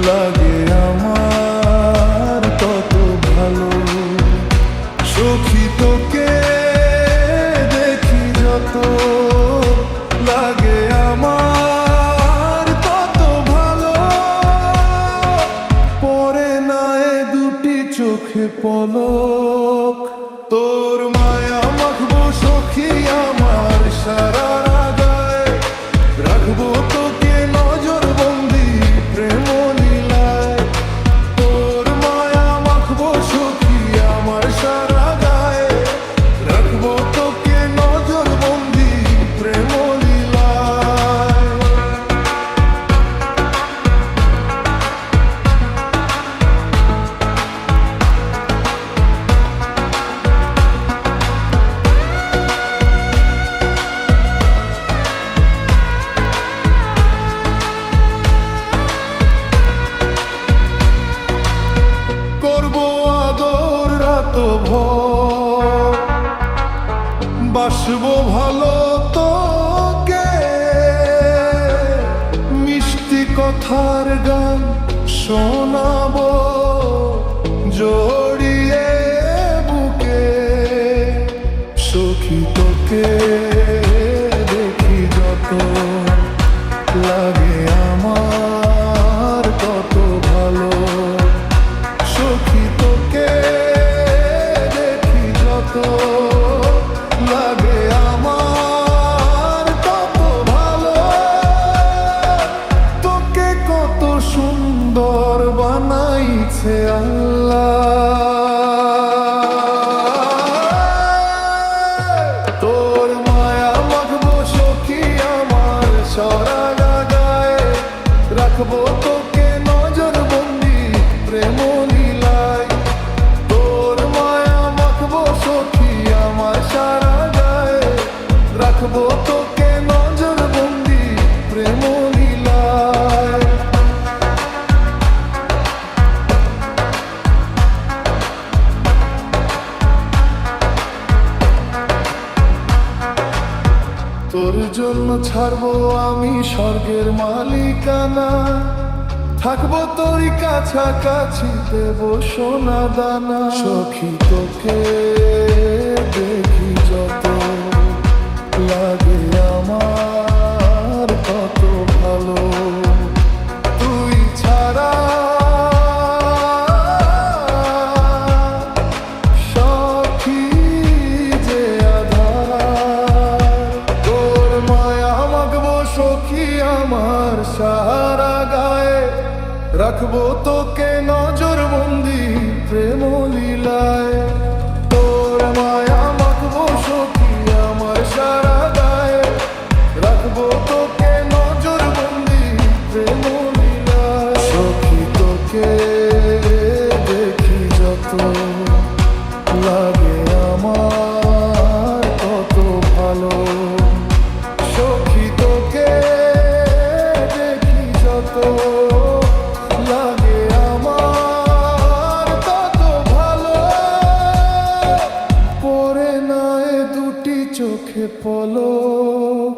লাগে আমার কত ভালো। সখী তোকে দেখি যত লাগে আমার তত ভালো। পরে না এ দুটি চোখে পলক, তোর মায়া মাখবো সখী আমার সারা গায়ে। রাখবো তোকে নজর বন্দি প্রেম লীলায়। তোর মায়া মাখবো সখী আমার সারা গায়ে। রাখবো তোকে নজর বন্দি প্রেম লীলায়। করবো আদর রাত ভর, বাসবো ভালো তোকে। মিষ্টি কথার গান শোনাবো জড়িয়ে বুকে। সখী তোকে দেখি যত লাগে আমার কত ভালো। সখী তোকে দেখি যত লাগে আমার তত ভালো। তোকে কত সুন্দর বানাইছে আল্লাহ। তোর মায়া মাখবো সখী আমার সারা গায়ে। রাখবো তোকে নজর বন্দি প্রেম লীলায়। তোর মায়া মাখবো সখী আমার সারা গায়ে। রাখবো তোকে নজর বন্দি প্রেম লীলায়। তোর জন্য ছাড়বো আমি স্বর্গের মালিকানা। থাকবো তোরই কাছাকাছি, দেবো সোনা দানা। সখী তোকে দেখি যত লাগে আমার কত ভালো। তুই ছাড়া সখী যে আধার। তোর মায়া মাখবো সখী আমার সারা গায়ে। রাখবো তোকে নজর বন্দি প্রেম লীলায়। তোর মায়া মাখবো সখী আমার সারা গায়ে। রাখবো তোকে নজর বন্দি প্রেম লীলায়। সখী তোকে দেখি যত লাগে আমার কত ভালো। সখী তোকে দেখি যত লাগে আমার তত ভালো। পরে না এ দুটি চোখে পলক।